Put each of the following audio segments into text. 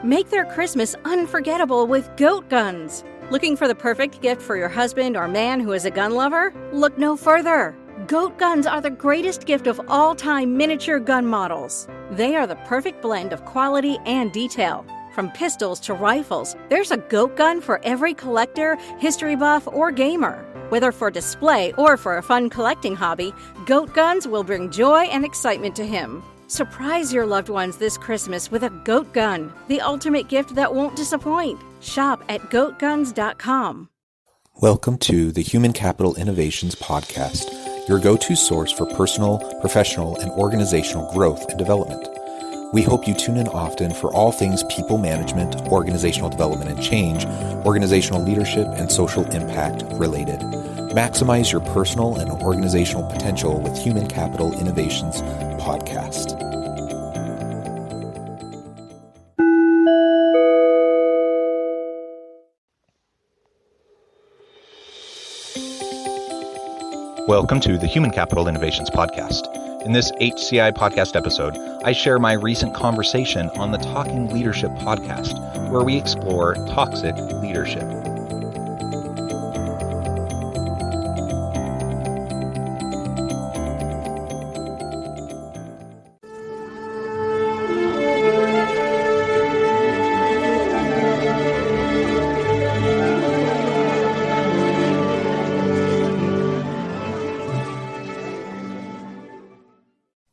Make their Christmas unforgettable with goat guns. Looking for the perfect gift for your husband or man who is a gun lover? Look no further. Goat guns are the greatest gift of all time miniature gun models. They are the perfect blend of quality and detail. From pistols to rifles, there's a goat gun for every collector, history buff, or gamer. Whether for display or for a fun collecting hobby, goat guns will bring joy and excitement to him. Surprise your loved ones this Christmas with a goat gun, the ultimate gift that won't disappoint. Shop at goatguns.com. Welcome to the Human Capital Innovations Podcast, your go-to source for personal, professional, and organizational growth and development. We hope you tune in often for all things people management, organizational development and change, organizational leadership, and social impact related. Maximize your personal and organizational potential with Human Capital Innovations Podcast. Welcome to the Human Capital Innovations Podcast. In this HCI podcast episode, I share my recent conversation on the Talking Leadership podcast, where we explore toxic leadership.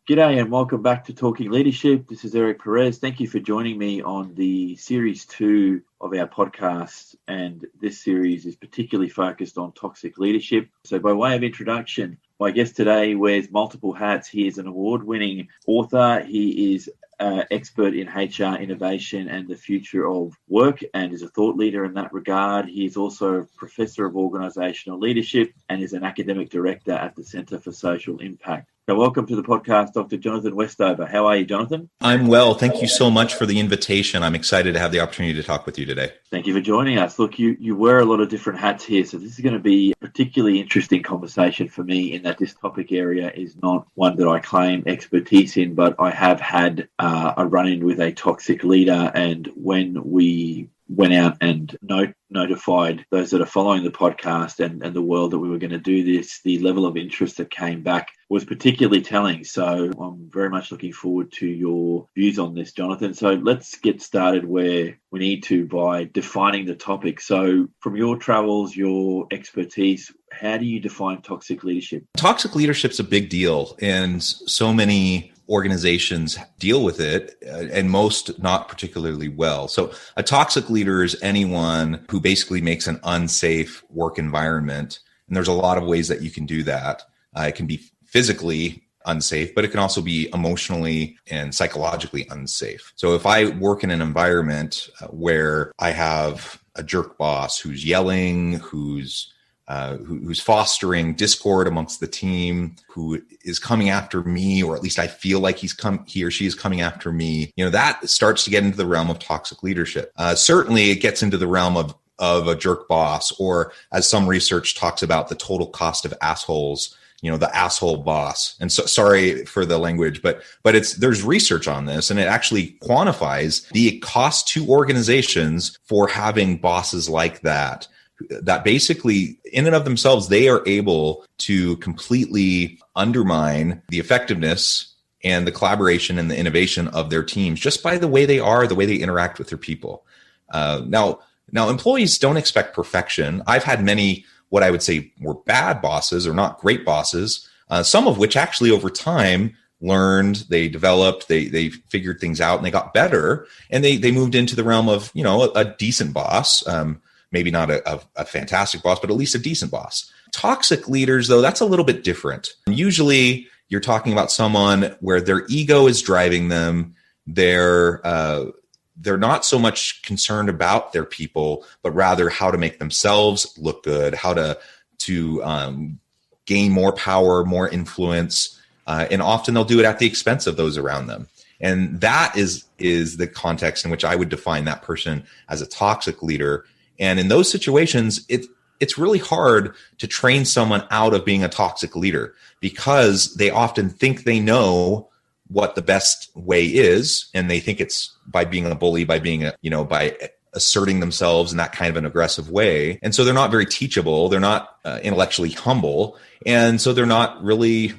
G'day and welcome back to Talking Leadership. This is Perez. Thank you for joining me on the Series 2 of our podcast, and this series is particularly focused on toxic leadership. So by way of introduction, my guest today wears multiple hats. He is an award-winning author. He is an expert in HR innovation and the future of work and is a thought leader in that regard. He is also a professor of organizational leadership and is an academic director at the Center for Social Impact. So welcome to the podcast, Dr. Jonathan Westover. How are you, Jonathan? I'm well. Thank you so much for the invitation. I'm excited to have the opportunity to talk with you today. Thank you for joining us. Look, you wear a lot of different hats here, so this is going to be a particularly interesting conversation for me in that this topic area is not one that I claim expertise in, but I have had a run-in with a toxic leader, and when we went out and notified those that are following the podcast and the world that we were going to do this, the level of interest that came back was particularly telling. So I'm very much looking forward to your views on this, Jonathan. So let's get started where we need to by defining the topic. So from your travels, your expertise, how do you define toxic leadership? Toxic leadership's a big deal, and so many organizations deal with it, and most not particularly well. So a toxic leader is anyone who basically makes an unsafe work environment. And there's a lot of ways that you can do that. It can be physically unsafe, but it can also be emotionally and psychologically unsafe. So if I work in an environment where I have a jerk boss who's yelling, who's fostering discord amongst the team, who is coming after me, or at least I feel like he or she is coming after me, that starts to get into the realm of toxic leadership. Certainly it gets into the realm of a jerk boss, or as some research talks about, the total cost of assholes, the asshole boss. And so, sorry for the language, but there's research on this, and it actually quantifies the cost to organizations for having bosses like that basically in and of themselves, they are able to completely undermine the effectiveness and the collaboration and the innovation of their teams just by the way they are, the way they interact with their people. Now employees don't expect perfection. I've had many, what I would say were bad bosses or not great bosses, some of which actually over time learned, they developed, they figured things out, and they got better, and they moved into the realm of, a decent boss. Maybe not a fantastic boss, but at least a decent boss. Toxic leaders, though, that's a little bit different. Usually you're talking about someone where their ego is driving them. They're not so much concerned about their people, but rather how to make themselves look good, how to gain more power, more influence. And often they'll do it at the expense of those around them. And that is the context in which I would define that person as a toxic leader. And in those situations, it's really hard to train someone out of being a toxic leader because they often think they know what the best way is, and they think it's by being a bully, by being by asserting themselves in that kind of an aggressive way. And so they're not very teachable. They're not intellectually humble. And so they're not really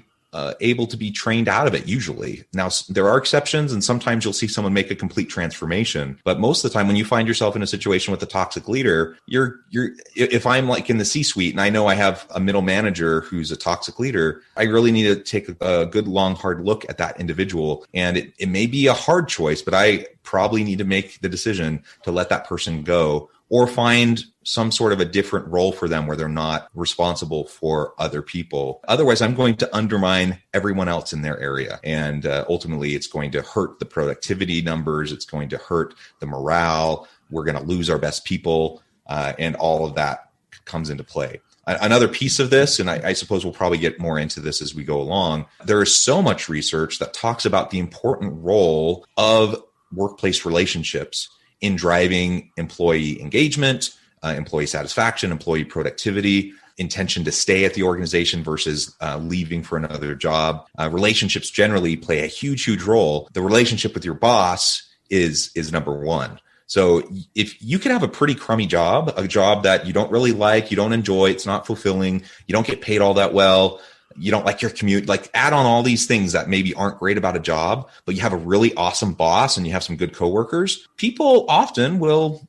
able to be trained out of it usually. Now, there are exceptions, and sometimes you'll see someone make a complete transformation. But most of the time, when you find yourself in a situation with a toxic leader, if I'm like in the C-suite and I know I have a middle manager who's a toxic leader, I really need to take a good, long, hard look at that individual. And it may be a hard choice, but I probably need to make the decision to let that person go, or find some sort of a different role for them where they're not responsible for other people. Otherwise, I'm going to undermine everyone else in their area. And ultimately, it's going to hurt the productivity numbers. It's going to hurt the morale. We're going to lose our best people. And all of that comes into play. Another piece of this, and I suppose we'll probably get more into this as we go along, there is so much research that talks about the important role of workplace relationships in driving employee engagement, employee satisfaction, employee productivity, intention to stay at the organization versus leaving for another job. Relationships generally play a huge, huge role. The relationship with your boss is number one. So if you could have a pretty crummy job, a job that you don't really like, you don't enjoy, it's not fulfilling, you don't get paid all that well, you don't like your commute, like add on all these things that maybe aren't great about a job, but you have a really awesome boss and you have some good coworkers, people often will,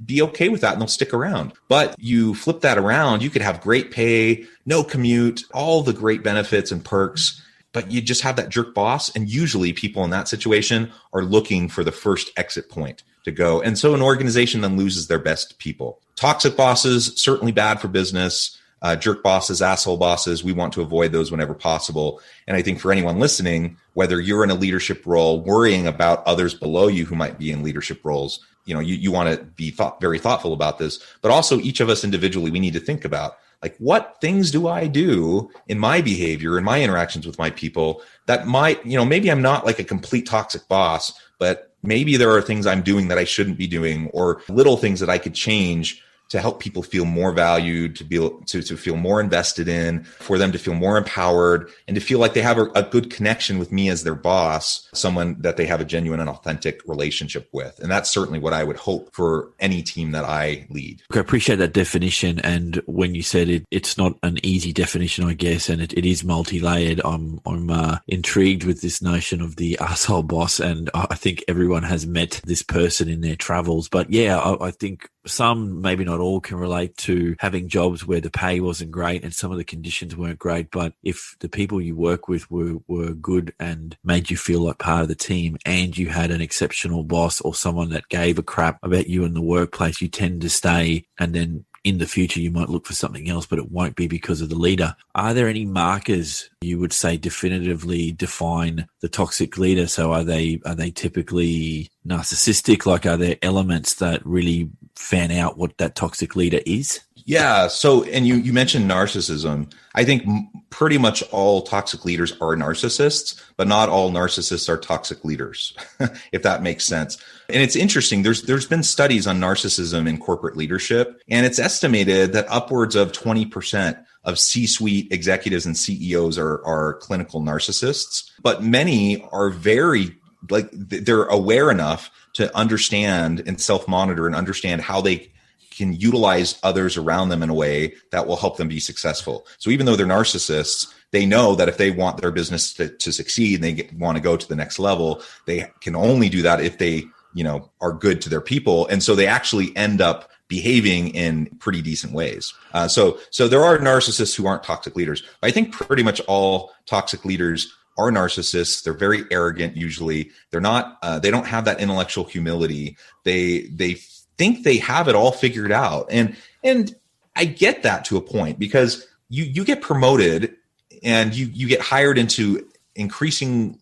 be okay with that and they'll stick around. But you flip that around, you could have great pay, no commute, all the great benefits and perks, but you just have that jerk boss. And usually people in that situation are looking for the first exit point to go. And so an organization then loses their best people. Toxic bosses, certainly bad for business. Jerk bosses, asshole bosses, we want to avoid those whenever possible. And I think for anyone listening, whether you're in a leadership role, worrying about others below you who might be in leadership roles, you want to be very thoughtful about this. But also each of us individually, we need to think about, like, what things do I do in my behavior, in my interactions with my people that might, maybe I'm not like a complete toxic boss, but maybe there are things I'm doing that I shouldn't be doing, or little things that I could change to help people feel more valued, to feel more invested in, for them to feel more empowered, and to feel like they have a good connection with me as their boss, someone that they have a genuine and authentic relationship with. And that's certainly what I would hope for any team that I lead. I appreciate that definition. And when you said it's not an easy definition, I guess, and it is multi-layered. I'm intrigued with this notion of the arsehole boss. And I think everyone has met this person in their travels. But yeah, I think some, maybe not all, can relate to having jobs where the pay wasn't great and some of the conditions weren't great. But if the people you work with were good and made you feel like part of the team, and you had an exceptional boss or someone that gave a crap about you in the workplace, you tend to stay. And then in the future, you might look for something else, but it won't be because of the leader. Are there any markers you would say definitively define the toxic leader? So are they typically narcissistic? Like, are there elements that really fan out what that toxic leader is? Yeah. So, and you mentioned narcissism. I think pretty much all toxic leaders are narcissists, but not all narcissists are toxic leaders, if that makes sense. And it's interesting. There's been studies on narcissism in corporate leadership, and it's estimated that upwards of 20% of C-suite executives and CEOs are clinical narcissists, but many are they're aware enough to understand and self-monitor and understand how they can utilize others around them in a way that will help them be successful. So even though they're narcissists, they know that if they want their business to succeed and they want to go to the next level, they can only do that if they, are good to their people. And so they actually end up behaving in pretty decent ways. So there are narcissists who aren't toxic leaders. I think pretty much all toxic leaders are narcissists. They're very arrogant. Usually they're not, they don't have that intellectual humility. They think they have it all figured out. And I get that to a point, because you get promoted and you get hired into increasing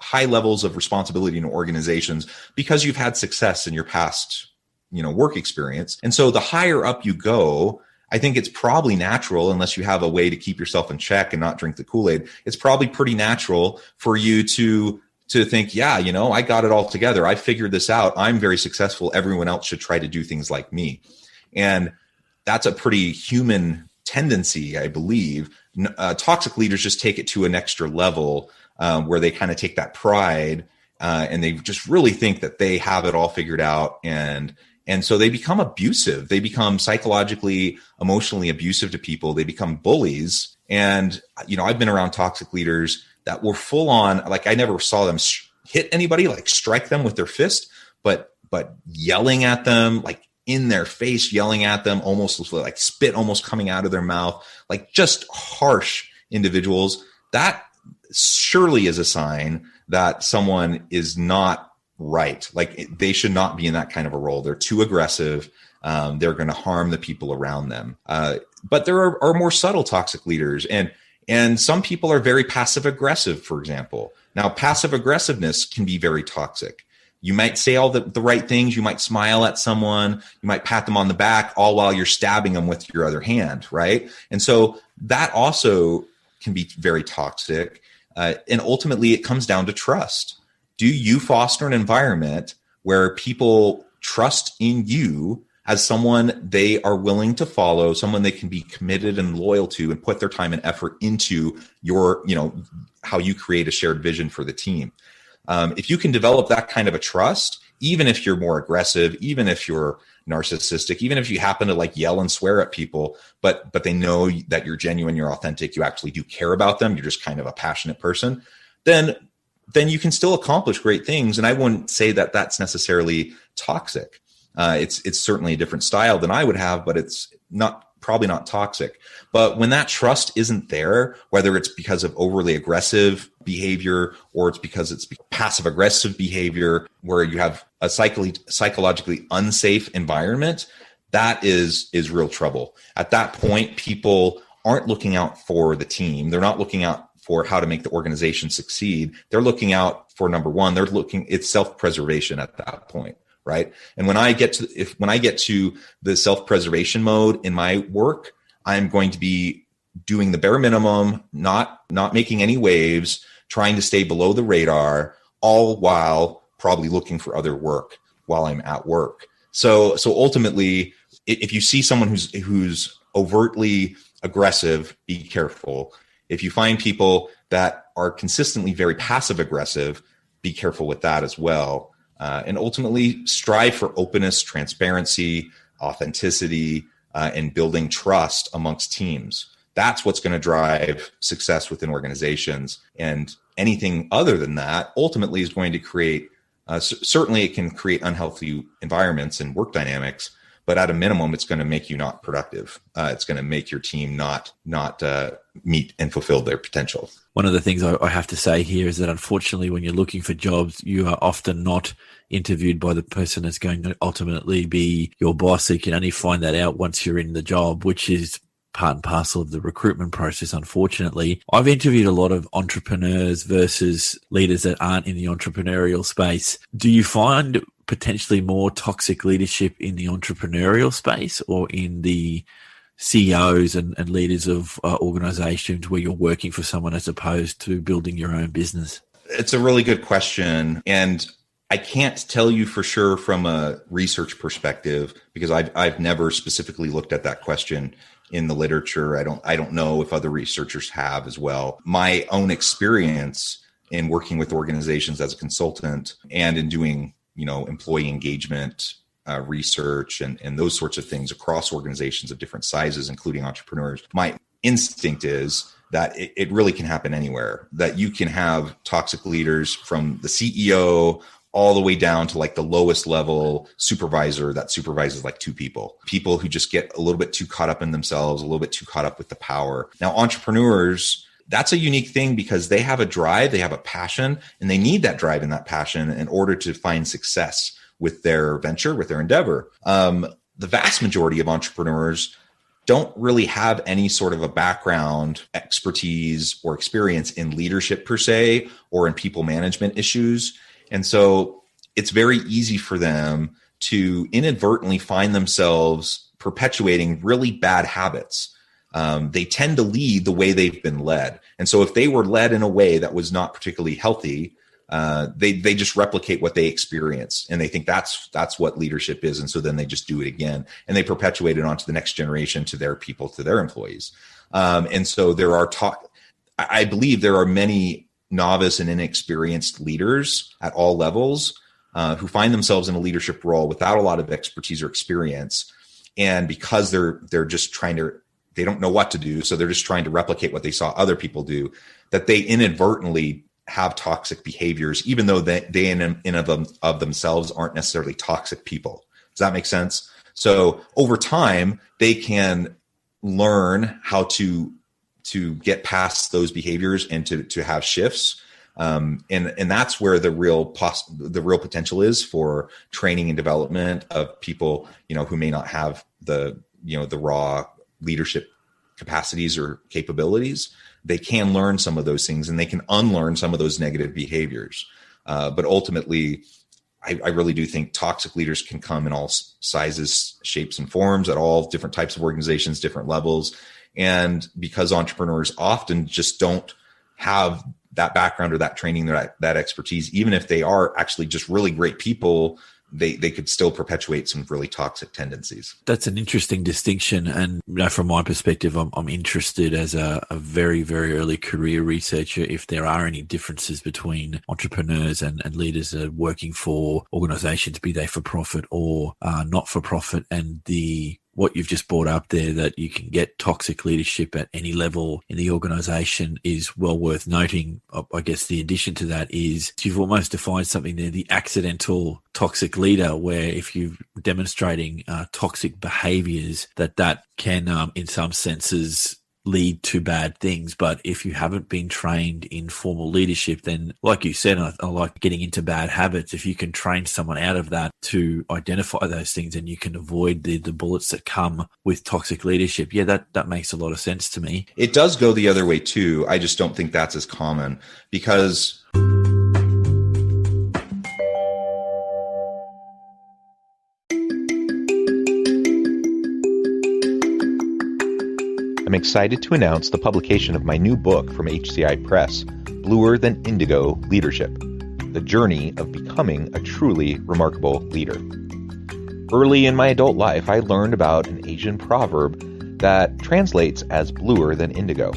high levels of responsibility in organizations because you've had success in your past, work experience. And so the higher up you go, I think it's probably natural, unless you have a way to keep yourself in check and not drink the Kool-Aid, it's probably pretty natural for you to think, yeah, I got it all together. I figured this out. I'm very successful. Everyone else should try to do things like me. And that's a pretty human tendency, I believe. Toxic leaders just take it to an extra level. where they kind of take that pride and they just really think that they have it all figured out. And so they become abusive. They become psychologically, emotionally abusive to people. They become bullies. And, I've been around toxic leaders that were full on, like I never saw them hit anybody, like strike them with their fist, but yelling at them, like in their face, yelling at them, almost like spit almost coming out of their mouth, like just harsh individuals. That surely is a sign that someone is not right. Like they should not be in that kind of a role. They're too aggressive. They're going to harm the people around them. But there are more subtle toxic leaders, and some people are very passive aggressive, for example. Now, passive aggressiveness can be very toxic. You might say all the right things. You might smile at someone. You might pat them on the back, all while you're stabbing them with your other hand, right? And so that also can be very toxic. And ultimately, it comes down to trust. Do you foster an environment where people trust in you as someone they are willing to follow, someone they can be committed and loyal to and put their time and effort into your, how you create a shared vision for the team? If you can develop that kind of a trust, even if you're more aggressive, even if you're narcissistic, even if you happen to like yell and swear at people, but they know that you're genuine, you're authentic, you actually do care about them, you're just kind of a passionate person, then you can still accomplish great things. And I wouldn't say that that's necessarily toxic. It's certainly a different style than I would have, but it's probably not toxic. But when that trust isn't there, whether it's because of overly aggressive behavior or it's because it's passive aggressive behavior where you have a psychologically unsafe environment, that is real trouble. At that point, people aren't looking out for the team. They're not looking out for how to make the organization succeed. They're looking out for, number one, it's self-preservation at that point. Right. And when I get to the self-preservation mode in my work, I'm going to be doing the bare minimum, not making any waves, trying to stay below the radar, all while probably looking for other work while I'm at work. So ultimately, if you see someone who's overtly aggressive, be careful. If you find people that are consistently very passive aggressive, be careful with that as well. And ultimately strive for openness, transparency, authenticity, and building trust amongst teams. That's what's going to drive success within organizations. And anything other than that ultimately is going to create, certainly it can create unhealthy environments and work dynamics, but at a minimum, it's going to make you not productive. It's going to make your team not meet and fulfill their potential. One of the things I have to say here is that unfortunately, when you're looking for jobs, you are often not interviewed by the person that's going to ultimately be your boss. So you can only find that out once you're in the job, which is part and parcel of the recruitment process, unfortunately. I've interviewed a lot of entrepreneurs versus leaders that aren't in the entrepreneurial space. Do you find potentially more toxic leadership in the entrepreneurial space or in the CEOs and leaders of organizations where you're working for someone as opposed to building your own business? It's a really good question. And I can't tell you for sure from a research perspective, because I've never specifically looked at that question in the literature. I don't know if other researchers have as well. My own experience in working with organizations as a consultant and in doing, employee engagement research and those sorts of things across organizations of different sizes, including entrepreneurs, my instinct is that it really can happen anywhere, that you can have toxic leaders from the CEO all the way down to like the lowest level supervisor that supervises like two people who just get a little bit too caught up in themselves, a little bit too caught up with the power. Now, entrepreneurs, that's a unique thing because they have a drive, they have a passion, and they need that drive and that passion in order to find success with their venture, with their endeavor. The vast majority of entrepreneurs don't really have any sort of a background, expertise, or experience in leadership per se, or in people management issues. And so it's very easy for them to inadvertently find themselves perpetuating really bad habits. They tend to lead the way they've been led. And so if they were led in a way that was not particularly healthy, they just replicate what they experience, and they think that's what leadership is. And so then they just do it again, and they perpetuate it onto the next generation, to their people, to their employees. And so I believe there are many novice and inexperienced leaders at all levels who find themselves in a leadership role without a lot of expertise or experience. And because they're just they don't know what to do, so they're just trying to replicate what they saw other people do, that they inadvertently have toxic behaviors, even though they in of themselves aren't necessarily toxic people. Does that make sense? So over time, they can learn how to get past those behaviors and to have shifts. And that's where the real potential is for training and development of people, who may not have the raw leadership capacities or capabilities. They can learn some of those things and they can unlearn some of those negative behaviors. But ultimately, I really do think toxic leaders can come in all sizes, shapes, and forms at all different types of organizations, different levels. And because entrepreneurs often just don't have that background or that training, that expertise, even if they are actually just really great people, they could still perpetuate some really toxic tendencies. That's an interesting distinction. And from my perspective, I'm interested as a very, very early career researcher if there are any differences between entrepreneurs and leaders that are working for organizations, be they for profit or not for profit, and what you've just brought up there, that you can get toxic leadership at any level in the organization, is well worth noting. I guess the addition to that is you've almost defined something there, the accidental toxic leader, where if you're demonstrating toxic behaviors, that can, in some senses, lead to bad things. But if you haven't been trained in formal leadership, then like you said, I like getting into bad habits. If you can train someone out of that to identify those things, and you can avoid the bullets that come with toxic leadership. Yeah, that makes a lot of sense to me. It does go the other way too. I just don't think that's as common because I'm excited to announce the publication of my new book from HCI Press, Bluer Than Indigo Leadership, The Journey of Becoming a Truly Remarkable Leader. Early in my adult life, I learned about an Asian proverb that translates as bluer than indigo.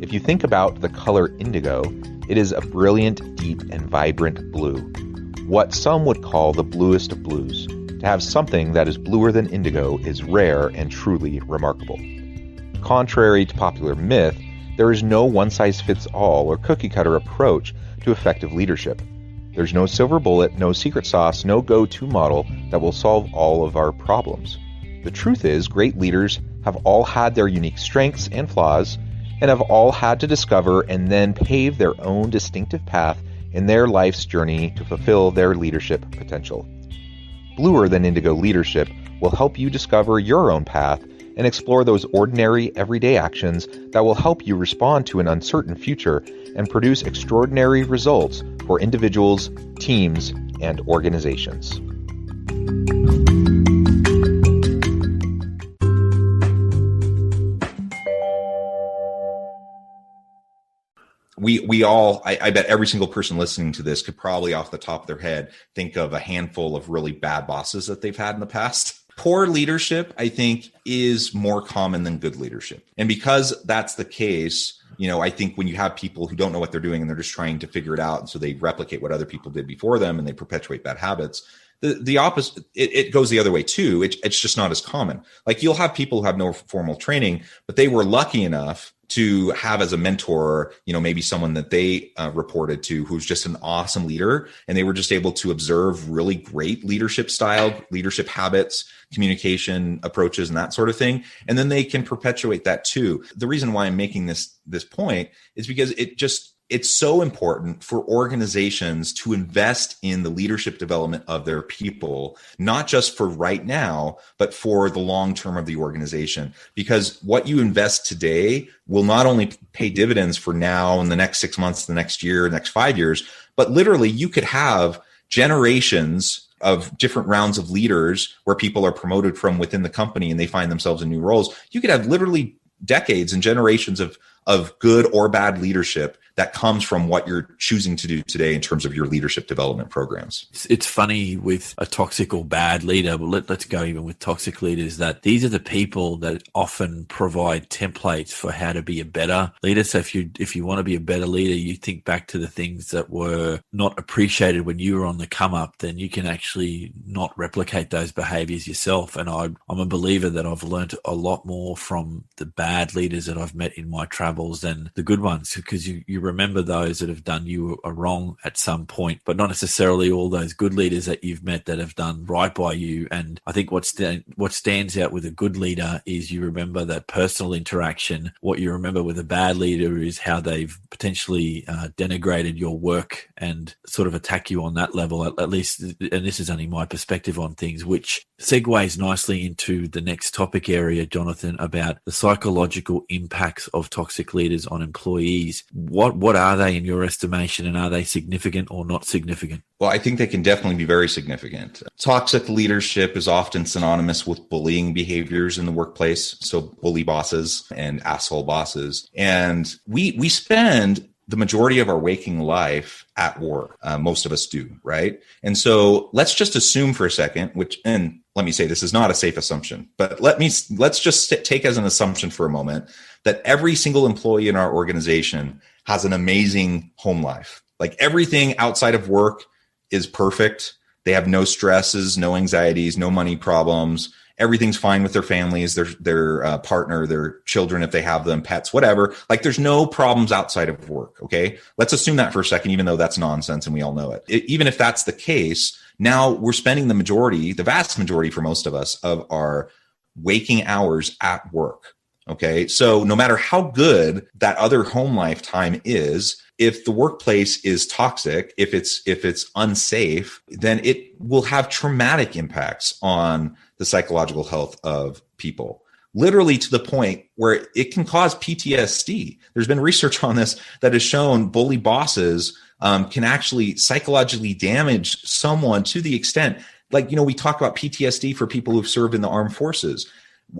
If you think about the color indigo, it is a brilliant, deep, and vibrant blue, what some would call the bluest of blues. To have something that is bluer than indigo is rare and truly remarkable. Contrary to popular myth, there is no one-size-fits-all or cookie-cutter approach to effective leadership. There's no silver bullet, no secret sauce, no go-to model that will solve all of our problems. The truth is, great leaders have all had their unique strengths and flaws, and have all had to discover and then pave their own distinctive path in their life's journey to fulfill their leadership potential. Bluer Than Indigo Leadership will help you discover your own path and explore those ordinary, everyday actions that will help you respond to an uncertain future and produce extraordinary results for individuals, teams, and organizations. We all, I bet every single person listening to this could probably off the top of their head think of a handful of really bad bosses that they've had in the past. Poor leadership, I think, is more common than good leadership. And because that's the case, I think when you have people who don't know what they're doing and they're just trying to figure it out, and so they replicate what other people did before them and they perpetuate bad habits, the opposite, it goes the other way too. It's just not as common. Like you'll have people who have no formal training, but they were lucky enough to have as a mentor, maybe someone that they reported to who's just an awesome leader. And they were just able to observe really great leadership style, leadership habits, communication approaches, and that sort of thing. And then they can perpetuate that too. The reason why I'm making this point is because it's so important for organizations to invest in the leadership development of their people, not just for right now, but for the long term of the organization. Because what you invest today will not only pay dividends for now and the next 6 months, the next year, the next 5 years, but literally you could have generations of different rounds of leaders where people are promoted from within the company and they find themselves in new roles. You could have literally decades and generations of good or bad leadership that comes from what you're choosing to do today in terms of your leadership development programs. It's funny with a toxic or bad leader, but let's go even with toxic leaders, that these are the people that often provide templates for how to be a better leader. So if you want to be a better leader, you think back to the things that were not appreciated when you were on the come up, then you can actually not replicate those behaviors yourself. And I'm a believer that I've learned a lot more from the bad leaders that I've met in my travels than the good ones, because you remember those that have done you a wrong at some point, but not necessarily all those good leaders that you've met that have done right by you. And I think what stands out with a good leader is you remember that personal interaction. What you remember with a bad leader is how they've potentially denigrated your work and sort of attack you on that level, at least. And this is only my perspective on things, which segues nicely into the next topic area, Jonathan, about the psychological impacts of toxic leaders on employees. What are they in your estimation, and are they significant or not significant? Well, I think they can definitely be very significant. Toxic leadership is often synonymous with bullying behaviors in the workplace. So bully bosses and asshole bosses. And we spend the majority of our waking life at work. Most of us do, right? And so let's just assume for a second, and let me say this is not a safe assumption, but let's just take as an assumption for a moment that every single employee in our organization has an amazing home life. Like everything outside of work is perfect. They have no stresses, no anxieties, no money problems. Everything's fine with their families, their partner, their children, if they have them, pets, whatever. Like there's no problems outside of work. Okay. Let's assume that for a second, even though that's nonsense and we all know it. Even if that's the case, now we're spending the vast majority for most of us of our waking hours at work. Okay. So no matter how good that other home life time is, if the workplace is toxic, if it's unsafe, then it will have traumatic impacts on the psychological health of people, literally to the point where it can cause PTSD. There's been research on this that has shown bully bosses can actually psychologically damage someone to the extent, like, we talk about PTSD for people who've served in the armed forces.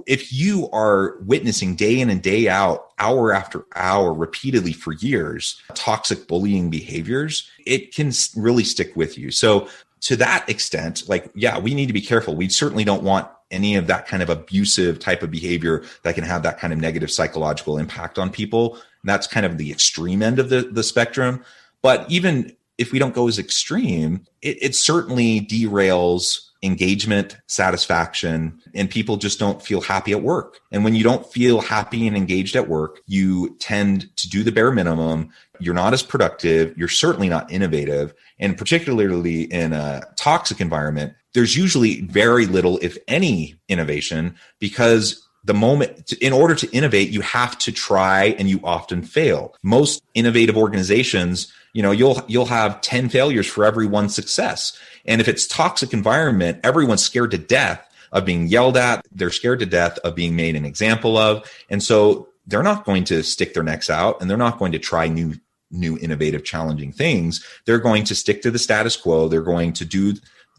If you are witnessing day in and day out, hour after hour, repeatedly for years, toxic bullying behaviors, it can really stick with you. So to that extent, we need to be careful. We certainly don't want any of that kind of abusive type of behavior that can have that kind of negative psychological impact on people. And that's kind of the extreme end of the spectrum. But even if we don't go as extreme, it certainly derails engagement, satisfaction, and people just don't feel happy at work. And when you don't feel happy and engaged at work, you tend to do the bare minimum. You're not as productive. You're certainly not innovative. And particularly in a toxic environment, there's usually very little, if any, innovation, because in order to innovate, you have to try, and you often fail. Most innovative organizations, you'll have 10 failures for every one success. And if it's toxic environment, everyone's scared to death of being yelled at. They're scared to death of being made an example of. And so they're not going to stick their necks out, and they're not going to try new, innovative, challenging things. They're going to stick to the status quo. They're going to do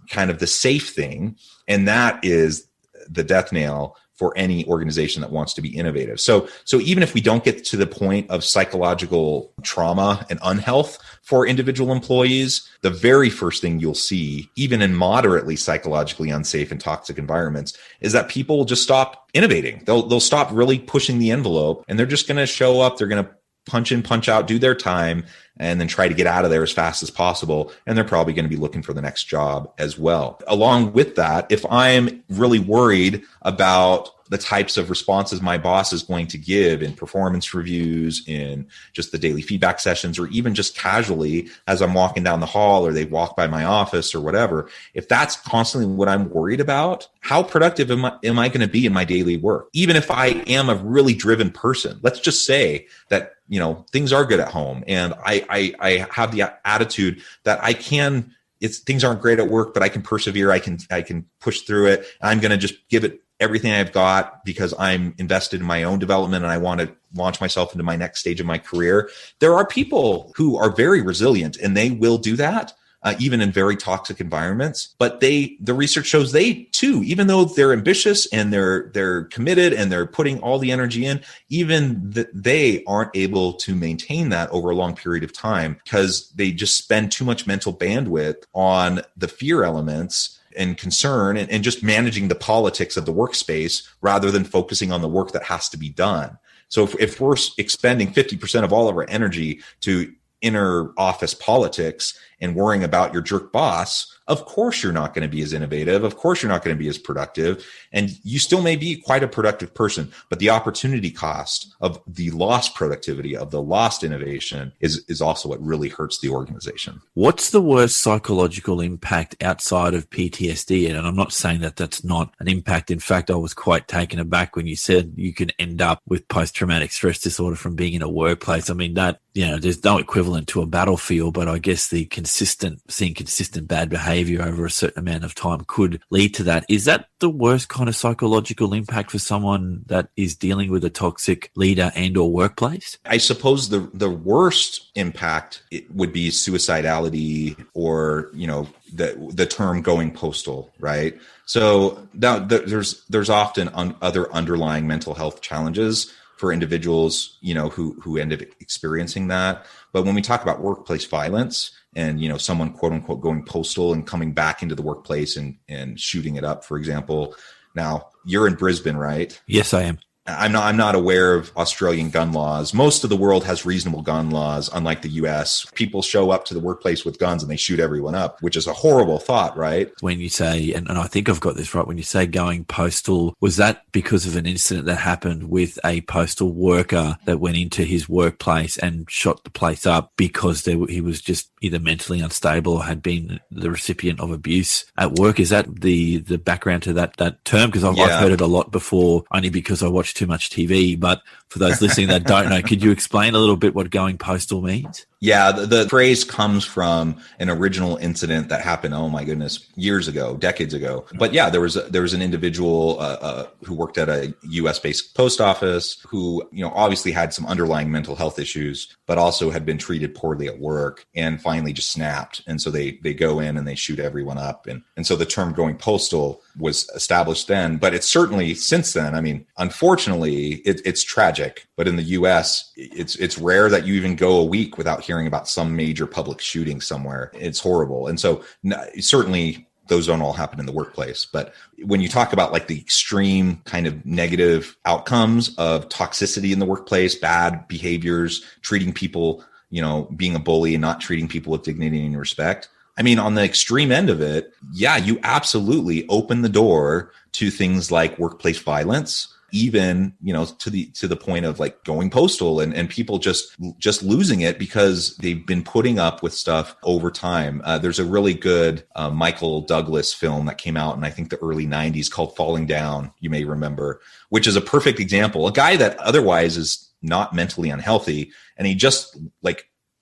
kind of the safe thing. And that is the death nail for any organization that wants to be innovative. So even if we don't get to the point of psychological trauma and unhealth for individual employees, the very first thing you'll see, even in moderately psychologically unsafe and toxic environments, is that people will just stop innovating. They'll stop really pushing the envelope, and they're just going to show up. They're going to punch in, punch out, do their time, and then try to get out of there as fast as possible. And they're probably going to be looking for the next job as well. Along with that, if I'm really worried about the types of responses my boss is going to give in performance reviews, in just the daily feedback sessions, or even just casually as I'm walking down the hall, or they walk by my office or whatever, if that's constantly what I'm worried about, how productive am I going to be in my daily work? Even if I am a really driven person, let's just say that, things are good at home, and I have the attitude that things aren't great at work, but I can persevere. I can push through it. I'm going to just give it everything I've got because I'm invested in my own development and I want to launch myself into my next stage of my career. There are people who are very resilient and they will do that, even in very toxic environments. But the research shows they too, even though they're ambitious and they're committed and they're putting all the energy in, even they aren't able to maintain that over a long period of time because they just spend too much mental bandwidth on the fear elements and concern and just managing the politics of the workspace rather than focusing on the work that has to be done. So if we're expending 50% of all of our energy to inner office politics and worrying about your jerk boss, of course you're not going to be as innovative. Of course you're not going to be as productive. And you still may be quite a productive person, but the opportunity cost of the lost productivity, of the lost innovation is also what really hurts the organization. What's the worst psychological impact outside of PTSD? And I'm not saying that that's not an impact. In fact, I was quite taken aback when you said you can end up with post-traumatic stress disorder from being in a workplace. I mean, that, there's no equivalent to a battlefield, but I guess seeing consistent bad behavior over a certain amount of time could lead to that. Is that the worst kind of psychological impact for someone that is dealing with a toxic leader and or workplace? I suppose the worst impact would be suicidality or, the term going postal, right? So now there's often other underlying mental health challenges for individuals, who end up experiencing that. But when we talk about workplace violence and, someone quote unquote going postal and coming back into the workplace and shooting it up, for example. Now you're in Brisbane, right? Yes, I am. I'm not aware of Australian gun laws. Most of the world has reasonable gun laws, unlike the US. People show up to the workplace with guns and they shoot everyone up, which is a horrible thought, right? When you say, and I think I've got this right, when you say going postal, was that because of an incident that happened with a postal worker that went into his workplace and shot the place up because he was just either mentally unstable or had been the recipient of abuse at work? Is that the background to that term? Because I've heard it a lot before, only because I watched too much TV. But for those listening that don't know, could you explain a little bit what going postal means? Yeah, the phrase comes from an original incident that happened, oh my goodness, years ago, decades ago. But yeah, there was an individual who worked at a US-based post office who, obviously had some underlying mental health issues, but also had been treated poorly at work and finally just snapped. And so they go in and they shoot everyone up. And so the term going postal was established then, but it's certainly since then. I mean, unfortunately, it's tragic, but in the US, it's rare that you even go a week without hearing about some major public shooting somewhere. It's horrible. And so certainly those don't all happen in the workplace. But when you talk about like the extreme kind of negative outcomes of toxicity in the workplace, bad behaviors, treating people, being a bully and not treating people with dignity and respect. I mean, on the extreme end of it, yeah, you absolutely open the door to things like workplace violence, even, to the point of like going postal and people just losing it because they've been putting up with stuff over time. There's a really good Michael Douglas film that came out in, I think, the early 90s called Falling Down, you may remember, which is a perfect example. A guy that otherwise is not mentally unhealthy, and he just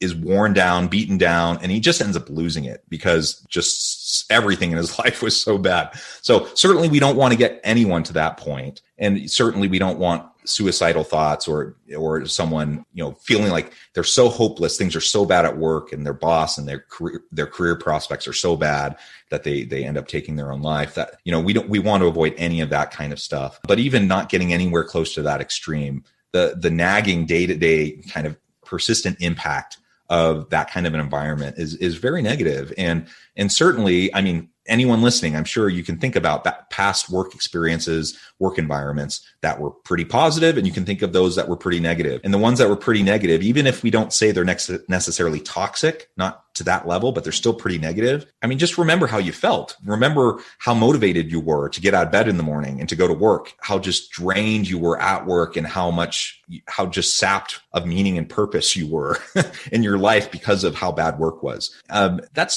is worn down, beaten down, and he just ends up losing it because just everything in his life was so bad. So certainly we don't want to get anyone to that point. And certainly we don't want suicidal thoughts or someone, feeling like they're so hopeless. Things are so bad at work and their boss and their career prospects are so bad that they end up taking their own life. That, we want to avoid any of that kind of stuff, but even not getting anywhere close to that extreme, the nagging day-to-day kind of persistent impact of that kind of an environment is very negative. And certainly, I mean, anyone listening, I'm sure you can think about that past work experiences, work environments that were pretty positive, and you can think of those that were pretty negative. And the ones that were pretty negative, even if we don't say they're necessarily toxic, not to that level, but they're still pretty negative. I mean, just remember how you felt. Remember how motivated you were to get out of bed in the morning and to go to work, how just drained you were at work, and how just sapped of meaning and purpose you were in your life because of how bad work was.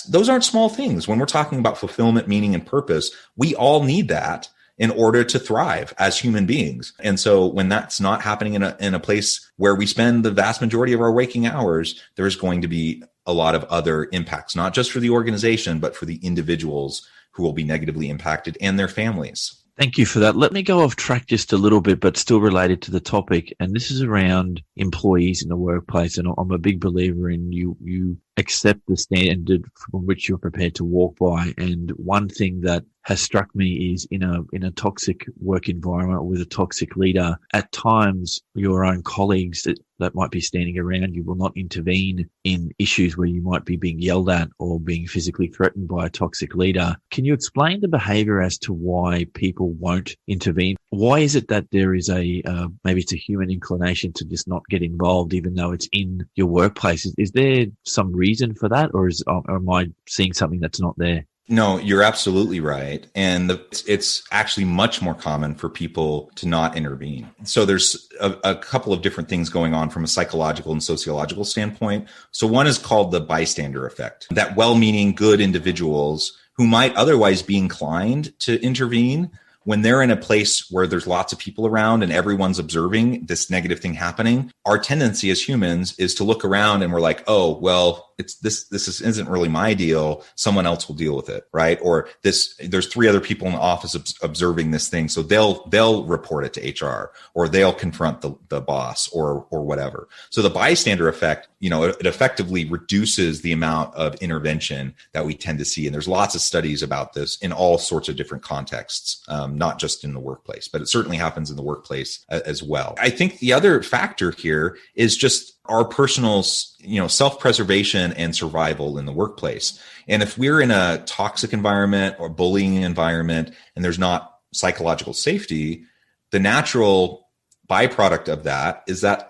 Those aren't small things. When we're talking about fulfillment, meaning, and purpose, we all need that in order to thrive as human beings. And so when that's not happening in a place where we spend the vast majority of our waking hours, there's going to be a lot of other impacts, not just for the organization, but for the individuals who will be negatively impacted and their families. Thank you for that. Let me go off track just a little bit, but still related to the topic. And this is around employees in the workplace. And I'm a big believer in you accept the standard from which you're prepared to walk by. And one thing that has struck me is in a toxic work environment with a toxic leader, at times your own colleagues that might be standing around you will not intervene in issues where you might be being yelled at or being physically threatened by a toxic leader. Can you explain the behavior as to why people won't intervene? Why is it that there is maybe it's a human inclination to just not get involved, even though it's in your workplace? Is there some reason for that, or am I seeing something that's not there? No, you're absolutely right. And it's actually much more common for people to not intervene. So there's a couple of different things going on from a psychological and sociological standpoint. So one is called the bystander effect, that well-meaning good individuals who might otherwise be inclined to intervene, when they're in a place where there's lots of people around and everyone's observing this negative thing happening, our tendency as humans is to look around and we're like, oh, well, isn't really my deal. Someone else will deal with it, right? Or there's 3 other people in the office observing this thing, so they'll report it to HR, or they'll confront the boss, or whatever. So the bystander effect, it effectively reduces the amount of intervention that we tend to see. And there's lots of studies about this in all sorts of different contexts, not just in the workplace, but it certainly happens in the workplace as well. I think the other factor here is just our personal, self-preservation and survival in the workplace. And if we're in a toxic environment or bullying environment and there's not psychological safety, the natural byproduct of that is that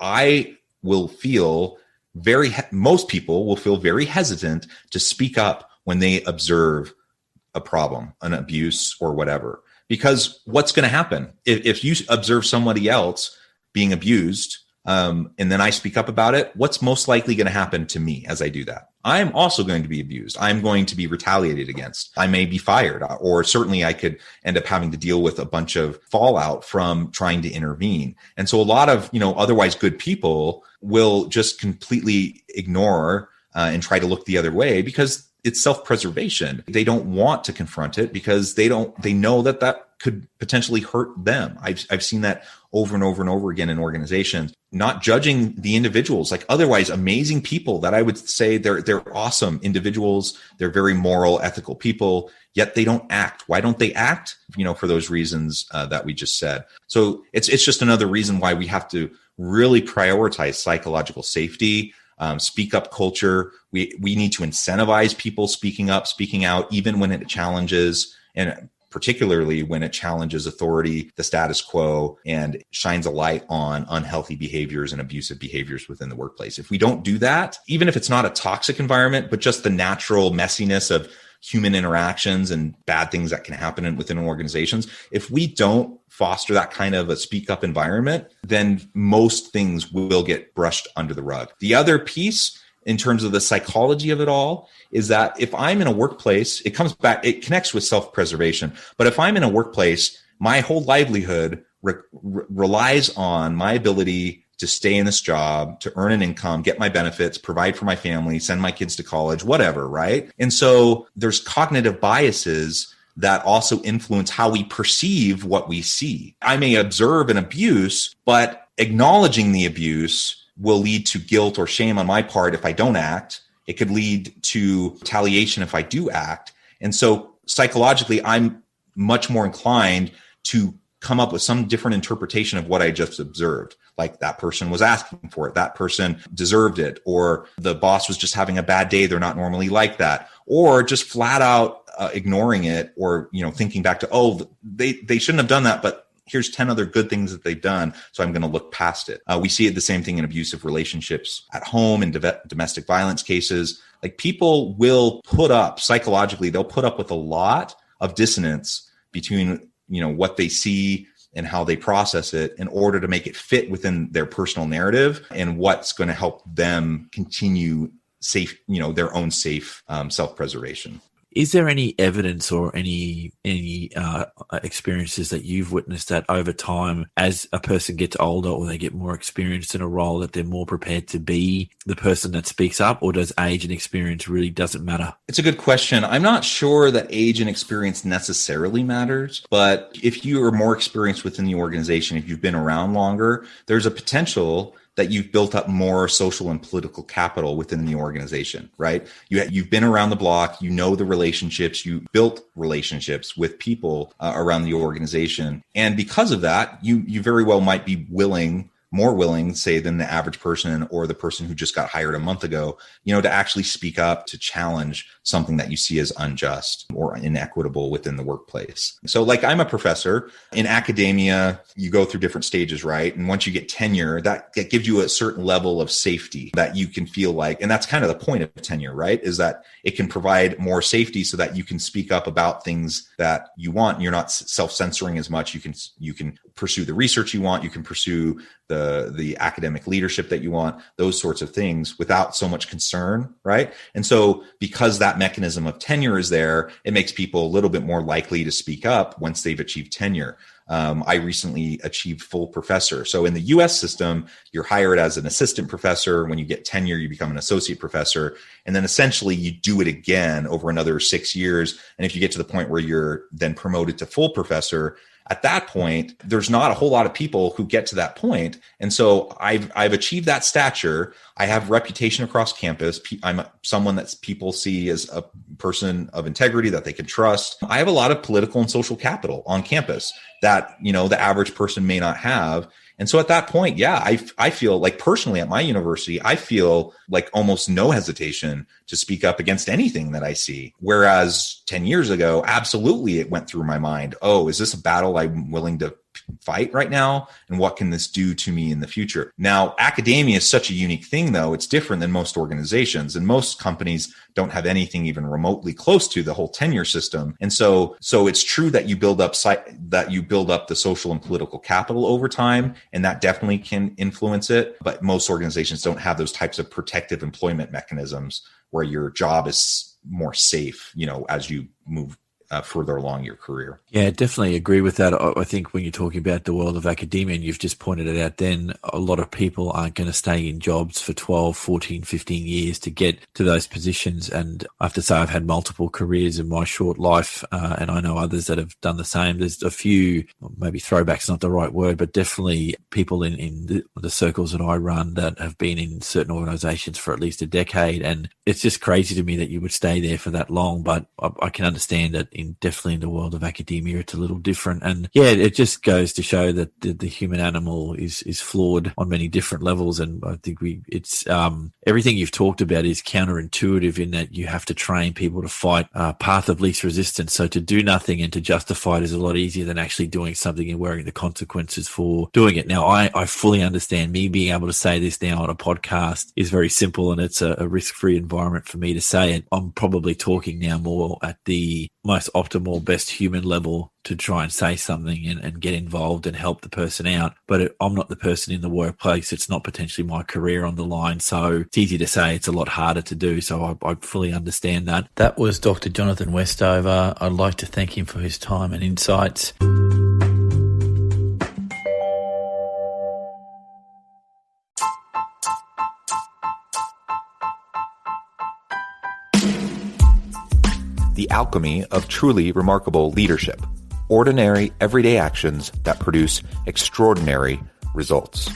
most people will feel very hesitant to speak up when they observe a problem, an abuse or whatever. Because what's going to happen if you observe somebody else being abused, and then I speak up about it, what's most likely going to happen to me as I do that? I'm also going to be abused. I'm going to be retaliated against. I may be fired, or certainly I could end up having to deal with a bunch of fallout from trying to intervene. And so a lot of, otherwise good people will just completely ignore and try to look the other way because it's self-preservation. They don't want to confront it because they know that could potentially hurt them. I've seen that over and over and over again in organizations, not judging the individuals, like otherwise amazing people that I would say they're awesome individuals. They're very moral, ethical people, yet they don't act. Why don't they act? For those reasons that we just said. So it's just another reason why we have to really prioritize psychological safety, speak up culture. We need to incentivize people speaking up, speaking out, even when it challenges, and particularly when it challenges authority, the status quo, and shines a light on unhealthy behaviors and abusive behaviors within the workplace. If we don't do that, even if it's not a toxic environment, but just the natural messiness of human interactions and bad things that can happen within organizations, if we don't foster that kind of a speak up environment, then most things will get brushed under the rug. The other piece in terms of the psychology of it all is that if I'm in a workplace, it connects with self-preservation. But if I'm in a workplace, my whole livelihood relies on my ability to stay in this job, to earn an income, get my benefits, provide for my family, send my kids to college, whatever, right? And so there's cognitive biases that also influence how we perceive what we see. I may observe an abuse, but acknowledging the abuse will lead to guilt or shame on my part if I don't act. It could lead to retaliation if I do act. And so psychologically, I'm much more inclined to come up with some different interpretation of what I just observed. Like that person was asking for it, that person deserved it, or the boss was just having a bad day. They're not normally like that, or just flat out ignoring it, or, thinking back to, they shouldn't have done that, but here's 10 other good things that they've done, so I'm going to look past it. We see the same thing in abusive relationships at home and domestic violence cases. Like people will psychologically, they'll put up with a lot of dissonance between, what they see and how they process it in order to make it fit within their personal narrative and what's going to help them continue safe, their own safe self-preservation. Is there any evidence or any experiences that you've witnessed that over time, as a person gets older or they get more experienced in a role, that they're more prepared to be the person that speaks up, or does age and experience really doesn't matter? It's a good question. I'm not sure that age and experience necessarily matters, but if you are more experienced within the organization, if you've been around longer, there's a potential that you've built up more social and political capital within the organization, right? You've been around the block, you know the relationships, you built relationships with people around the organization. And because of that, you very well might be more willing, say, than the average person or the person who just got hired a month ago, to actually speak up, to challenge something that you see as unjust or inequitable within the workplace. So like, I'm a professor in academia, you go through different stages, right? And once you get tenure, that gives you a certain level of safety that you can feel like, and that's kind of the point of tenure, right? Is that it can provide more safety so that you can speak up about things that you want. And you're not self-censoring as much. You can pursue the research you want. You can pursue the academic leadership that you want, those sorts of things without so much concern, right? And so because that mechanism of tenure is there, it makes people a little bit more likely to speak up once they've achieved tenure. I recently achieved full professor. So in the US system, you're hired as an assistant professor. When you get tenure, you become an associate professor. And then essentially you do it again over another 6 years. And if you get to the point where you're then promoted to full professor, at that point, there's not a whole lot of people who get to that point. And so I've achieved that stature. I have reputation across campus. I'm someone that people see as a person of integrity that they can trust. I have a lot of political and social capital on campus that, the average person may not have. And so at that point, yeah, I feel like personally at my university, I feel like almost no hesitation to speak up against anything that I see. Whereas 10 years ago, absolutely, it went through my mind. Oh, is this a battle I'm willing to fight right now? And what can this do to me in the future? Now, academia is such a unique thing, though. It's different than most organizations, and most companies don't have anything even remotely close to the whole tenure system. And so it's true that you build up the social and political capital over time, and that definitely can influence it. But most organizations don't have those types of protective employment mechanisms where your job is more safe, as you move further along your career. Yeah, definitely agree with that. I think when you're talking about the world of academia, and you've just pointed it out then, a lot of people aren't going to stay in jobs for 12, 14, 15 years to get to those positions. And I have to say, I've had multiple careers in my short life, and I know others that have done the same. There's a few, maybe throwback's not the right word, but definitely people in the circles that I run that have been in certain organizations for at least a decade. And it's just crazy to me that you would stay there for that long, but I can understand that definitely in the world of academia, it's a little different. And yeah, it just goes to show that the human animal is flawed on many different levels. And I think it's everything you've talked about is counterintuitive in that you have to train people to fight path of least resistance. So to do nothing and to justify it is a lot easier than actually doing something and wearing the consequences for doing it. Now, I fully understand me being able to say this now on a podcast is very simple, and it's a risk-free environment for me to say it. I'm probably talking now more at the most optimal, best human level to try and say something and get involved and help the person out. But I'm not the person in the workplace. It's not potentially my career on the line. So it's easy to say, it's a lot harder to do. So I fully understand that. That was Dr. Jonathan Westover. I'd like to thank him for his time and insights. The alchemy of truly remarkable leadership. Ordinary, everyday actions that produce extraordinary results.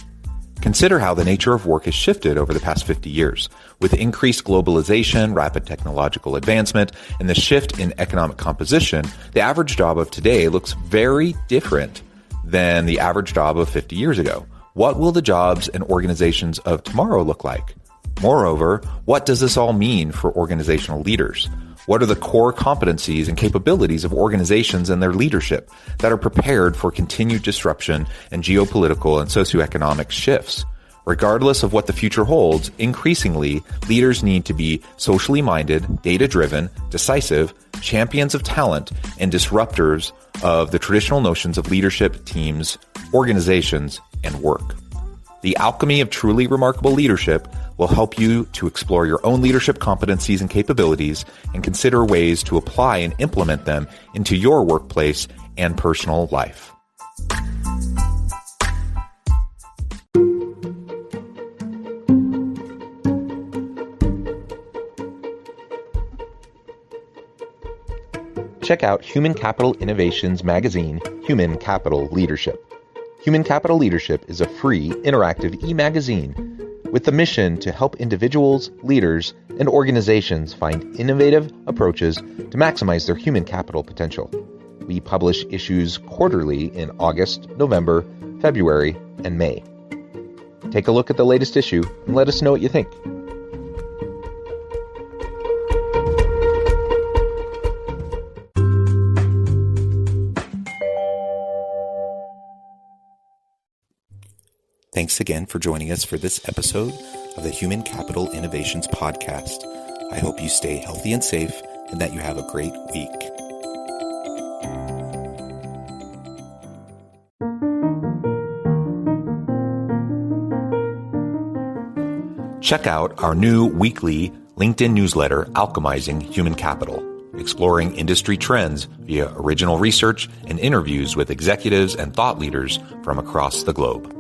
Consider how the nature of work has shifted over the past 50 years. With increased globalization, rapid technological advancement, and the shift in economic composition, the average job of today looks very different than the average job of 50 years ago. What will the jobs and organizations of tomorrow look like? Moreover, what does this all mean for organizational leaders? What are the core competencies and capabilities of organizations and their leadership that are prepared for continued disruption and geopolitical and socioeconomic shifts? Regardless of what the future holds, increasingly, leaders need to be socially minded, data-driven, decisive, champions of talent, and disruptors of the traditional notions of leadership, teams, organizations, and work. The alchemy of truly remarkable leadership will help you to explore your own leadership competencies and capabilities and consider ways to apply and implement them into your workplace and personal life. Check out Human Capital Innovations magazine, Human Capital Leadership. Human Capital Leadership is a free, interactive e-magazine with the mission to help individuals, leaders, and organizations find innovative approaches to maximize their human capital potential. We publish issues quarterly in August, November, February, and May. Take a look at the latest issue and let us know what you think. Thanks again for joining us for this episode of the Human Capital Innovations Podcast. I hope you stay healthy and safe and that you have a great week. Check out our new weekly LinkedIn newsletter, Alchemizing Human Capital, exploring industry trends via original research and interviews with executives and thought leaders from across the globe.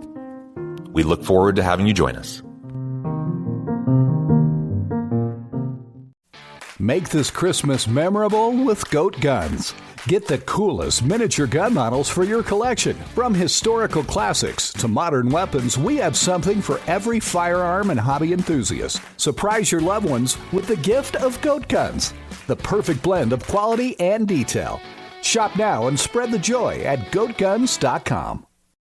We look forward to having you join us. Make this Christmas memorable with Goat Guns. Get the coolest miniature gun models for your collection. From historical classics to modern weapons, we have something for every firearm and hobby enthusiast. Surprise your loved ones with the gift of Goat Guns, the perfect blend of quality and detail. Shop now and spread the joy at goatguns.com.